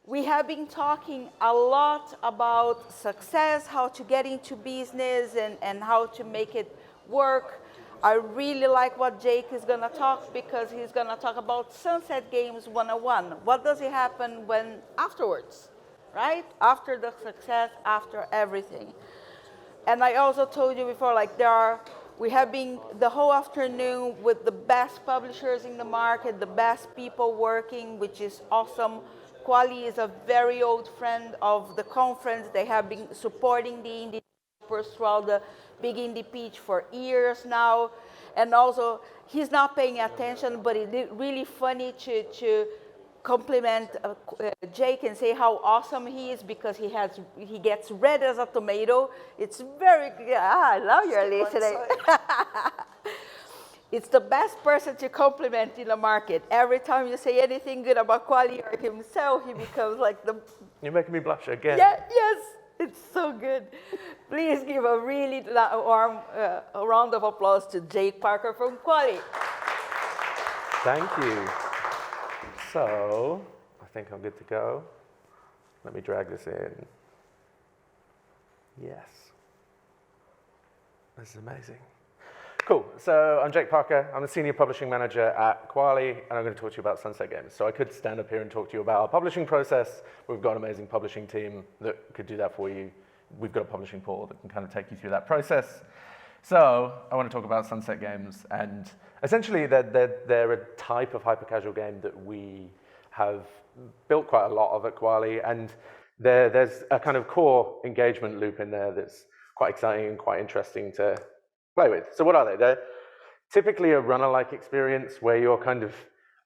We have been talking a lot about success, how to get into business and how to make it work. I really like what Jake is going to talk because he's going to talk about Sunset Games 101. What does it happen when afterwards, right? After the success, after everything. And I also told you before, like we have been the whole afternoon with the best publishers in the market, the best people working, which is awesome. Kwalee is a very old friend of the conference. They have been supporting the indie developers throughout the Big Indie Pitch for years now. And also, he's not paying attention, but it's really funny to compliment Jake and say how awesome he is because he gets red as a tomato. It's very good. I love your listening. It's the best person to compliment in the market. Every time you say anything good about Kwalee or himself, he becomes like the... You're making me blush again. Yeah, yes, it's so good. Please give a really warm round of applause to Jake Parker from Kwalee. Thank you. So, I think I'm good to go. Let me drag this in. Yes. This is amazing. Cool. So I'm Jake Parker. I'm the Senior Publishing Manager at Kwalee, and I'm going to talk to you about Sunset Games. So I could stand up here and talk to you about our publishing process. We've got an amazing publishing team that could do that for you. We've got a publishing portal that can kind of take you through that process. So I want to talk about Sunset Games, and essentially they're a type of hyper-casual game that we have built quite a lot of at Kwalee, and there's a kind of core engagement loop in there that's quite exciting and quite interesting to play with. So what are they? They're typically a runner-like experience where you're kind of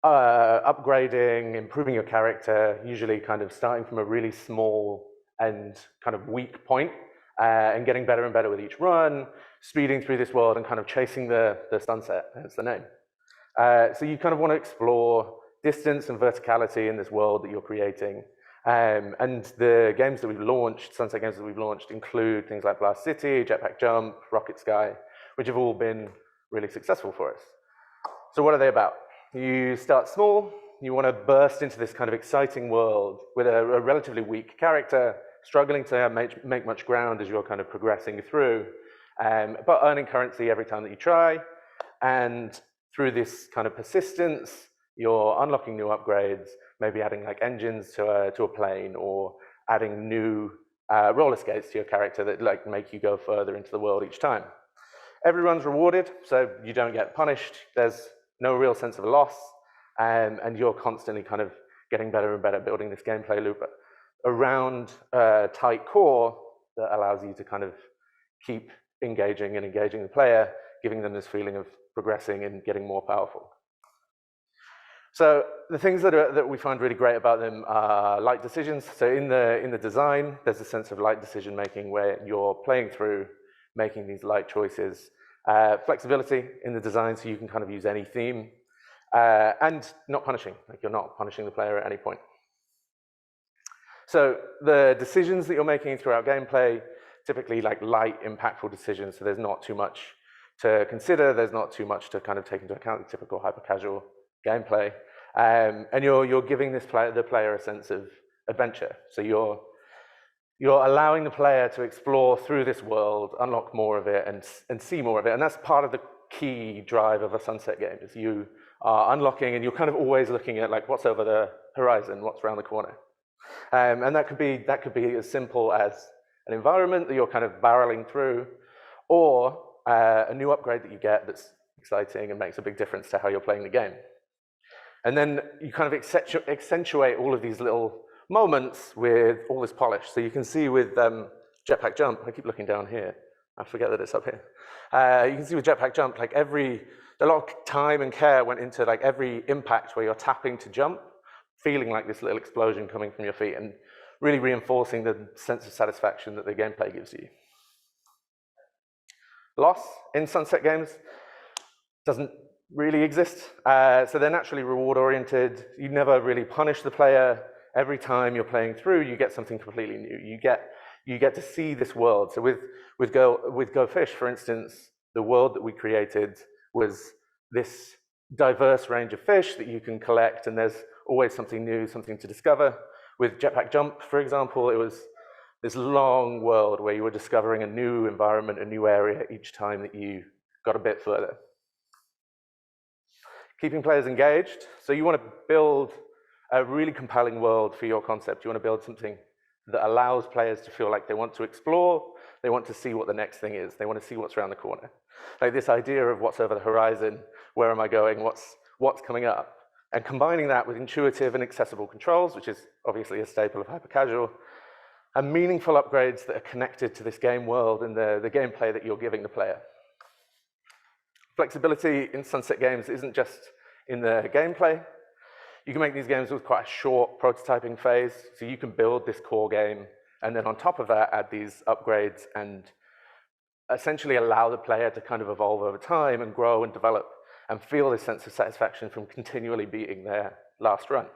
upgrading, improving your character, usually kind of starting from a really small and kind of weak point, and getting better and better with each run, speeding through this world and kind of chasing the sunset, that's the name. So you kind of want to explore distance and verticality in this world that you're creating. And the games that we've launched, Sunset Games that we've launched, include things like Blast City, Jetpack Jump, Rocket Sky, which have all been really successful for us. So what are they about? You start small, you want to burst into this kind of exciting world with a relatively weak character, struggling to make much ground as you're kind of progressing through, but earning currency every time that you try. And through this kind of persistence, you're unlocking new upgrades, maybe adding like engines to a plane, or adding new roller skates to your character that like make you go further into the world each time. Everyone's rewarded, so you don't get punished. There's no real sense of a loss, and you're constantly kind of getting better and better, building this gameplay loop around a tight core that allows you to kind of keep engaging the player, giving them this feeling of progressing and getting more powerful. So the things that we find really great about them are light decisions. So in the design, there's a sense of light decision making where you're playing through, making these light choices. Flexibility in the design, so you can kind of use any theme, and not punishing, like you're not punishing the player at any point. So the decisions that you're making throughout gameplay, typically like light, impactful decisions, so there's not too much to consider, there's not too much to kind of take into account the typical hyper-casual gameplay, and you're giving the player a sense of adventure. So you're allowing the player to explore through this world, unlock more of it, and see more of it. And that's part of the key drive of a Sunset game, is you are unlocking, and you're kind of always looking at like what's over the horizon, what's around the corner. And that could be as simple as an environment that you're kind of barreling through, or a new upgrade that you get that's exciting and makes a big difference to how you're playing the game. And then you kind of accentuate all of these little moments with all this polish. So you can see with Jetpack Jump, I keep looking down here, I forget that it's up here. You can see with Jetpack Jump, like a lot of time and care went into like every impact where you're tapping to jump, feeling like this little explosion coming from your feet, and really reinforcing the sense of satisfaction that the gameplay gives you. Loss in Sunset Games doesn't really exist. So they're naturally reward-oriented. You never really punish the player. Every time you're playing through, you get something completely new. You get to see this world. So with Go Fish, for instance, the world that we created was this diverse range of fish that you can collect, and there's always something new, something to discover. With Jetpack Jump, for example, it was this long world where you were discovering a new environment, a new area each time that you got a bit further. Keeping players engaged. So you want to build a really compelling world for your concept. You want to build something that allows players to feel like they want to explore, they want to see what the next thing is, they want to see what's around the corner. Like this idea of what's over the horizon, where am I going, what's coming up, and combining that with intuitive and accessible controls, which is obviously a staple of hypercasual, and meaningful upgrades that are connected to this game world and the gameplay that you're giving the player. Flexibility in Sunset games isn't just in the gameplay. You can make these games with quite a short prototyping phase, so you can build this core game, and then on top of that, add these upgrades and essentially allow the player to kind of evolve over time and grow and develop and feel this sense of satisfaction from continually beating their last run.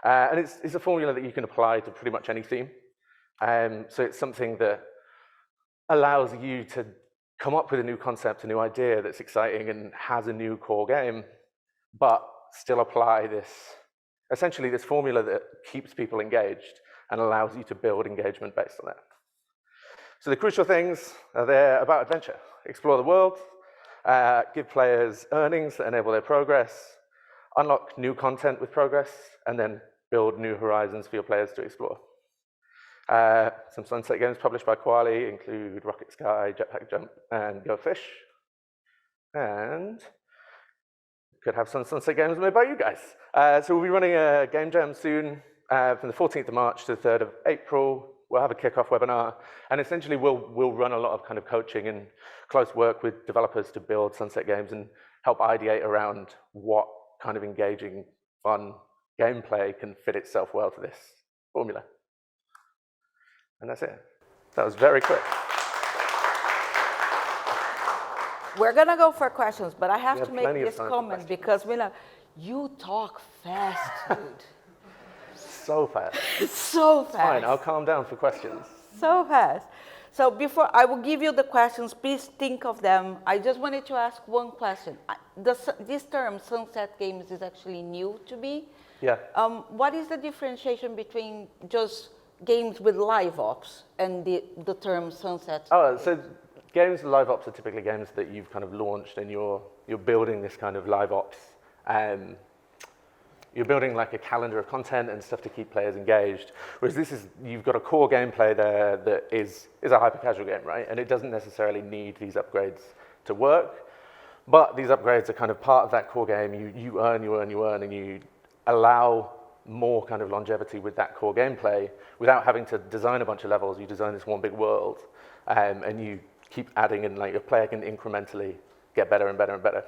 And it's a formula that you can apply to pretty much any theme. So it's something that allows you to come up with a new concept, a new idea that's exciting and has a new core game, but still apply this, essentially this formula that keeps people engaged and allows you to build engagement based on that. So the crucial things are there about adventure. Explore the world, give players earnings that enable their progress, unlock new content with progress, and then build new horizons for your players to explore. Some Sunset games published by Kwalee include Rocket Sky, Jetpack Jump, and Go Fish. And could have some Sunset games made by you guys. So we'll be running a game jam soon from the 14th of March to the 3rd of April. We'll have a kickoff webinar, and essentially we'll run a lot of kind of coaching and close work with developers to build Sunset games and help ideate around what kind of engaging, fun gameplay can fit itself well to this formula. And that's it. That was very quick. We're gonna go for questions, but I have to make plenty of this time for comment questions. because you talk fast, dude. So fast. So fast. Fine, I'll calm down for questions. So fast. So before I will give you the questions, please think of them. I just wanted to ask one question. This term, Sunset Games, is actually new to me. Yeah. What is the differentiation between just games with live ops and the term Sunset? Oh, so games with live ops are typically games that you've kind of launched and you're building this kind of live ops. You're building like a calendar of content and stuff to keep players engaged. Whereas you've got a core gameplay there that is a hyper-casual game, right? And it doesn't necessarily need these upgrades to work. But these upgrades are kind of part of that core game. You earn, and you allow more kind of longevity with that core gameplay without having to design a bunch of levels. You design this one big world, and you keep adding in, like, your player can incrementally get better and better and better.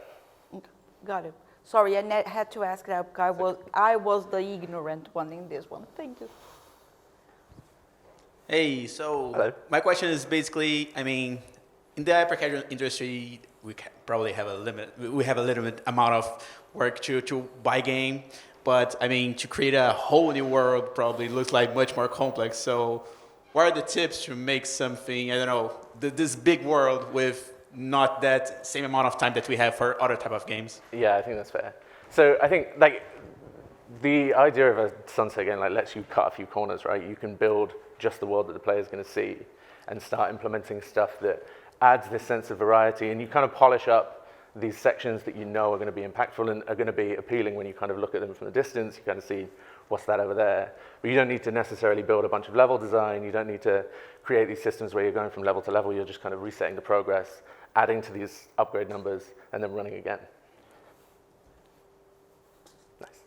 Got it. Sorry, I had to ask that because I was the ignorant one in this one. Thank you. Hey, so Hello. My question is basically, I mean, in the hyper-casual industry, we probably have a limited amount of work to buy game, but I mean, to create a whole new world probably looks like much more complex. So what are the tips to make something, I don't know, this big world with not that same amount of time that we have for other type of games? Yeah, I think that's fair. So I think, like, the idea of a Sunset game lets you cut a few corners, right? You can build just the world that the player's going to see and start implementing stuff that adds this sense of variety, and you kind of polish up these sections that you know are going to be impactful and are going to be appealing when you kind of look at them from a distance. You kind of see, what's that over there? But you don't need to necessarily build a bunch of level design. You don't need to create these systems where you're going from level to level. You're just kind of resetting the progress, adding to these upgrade numbers, and then running again. Nice.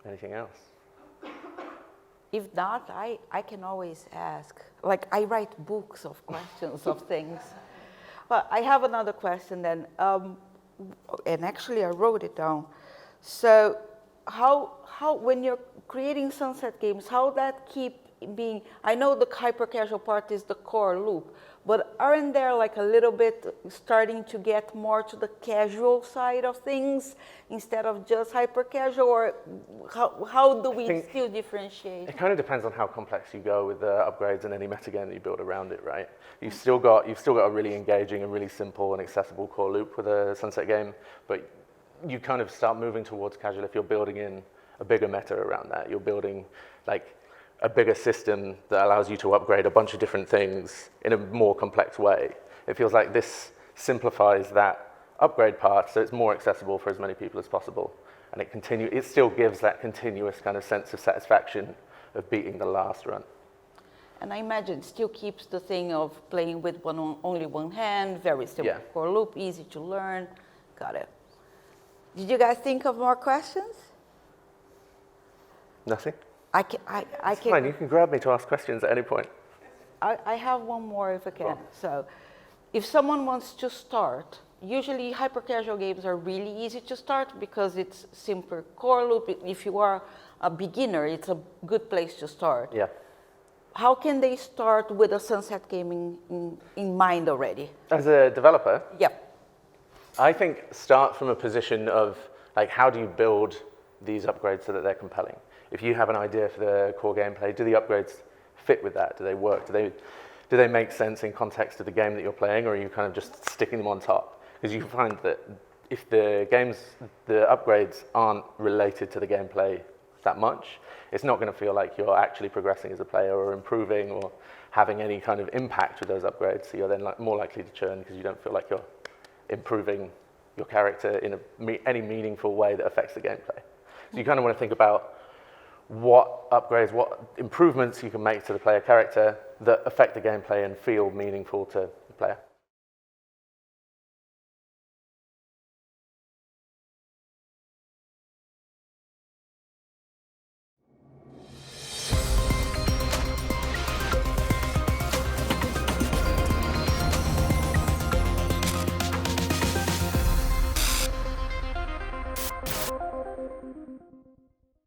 Anything else? If not, I can always ask. Like, I write books of questions of things. But I have another question then. And actually, I wrote it down. So how when you're creating Sunset games, how that keep being, I know the hyper-casual part is the core loop, but aren't there like a little bit starting to get more to the casual side of things instead of just hyper-casual, or how do we still differentiate? It kind of depends on how complex you go with the upgrades and any metagame that you build around it, right? You've still got a really engaging and really simple and accessible core loop with a Sunset game, but you kind of start moving towards casual if you're building in a bigger meta around that. You're building like a bigger system that allows you to upgrade a bunch of different things in a more complex way. It feels like this simplifies that upgrade part, so it's more accessible for as many people as possible. And it still gives that continuous kind of sense of satisfaction of beating the last run. And I imagine it still keeps the thing of playing with only one hand, very simple core loop, easy to learn. Got it. Did you guys think of more questions? Nothing? I It's can. fine, you can grab me to ask questions at any point. I have one more if I can. Sure. So, if someone wants to start, usually hyper-casual games are really easy to start because it's simpler core loop. If you are a beginner, it's a good place to start. Yeah. How can they start with a Sunset game in mind already? As a developer, Yep. I think start from a position of like, how do you build these upgrades so that they're compelling? If you have an idea for the core gameplay, do the upgrades fit with that? Do they work? Do they make sense in context of the game that you're playing, or are you kind of just sticking them on top? Because you find that if the upgrades aren't related to the gameplay that much, it's not going to feel like you're actually progressing as a player or improving or having any kind of impact with those upgrades. So you're then more likely to churn because you don't feel like you're improving your character in any meaningful way that affects the gameplay. So you kind of want to think about what upgrades, what improvements you can make to the player character that affect the gameplay and feel meaningful to the player.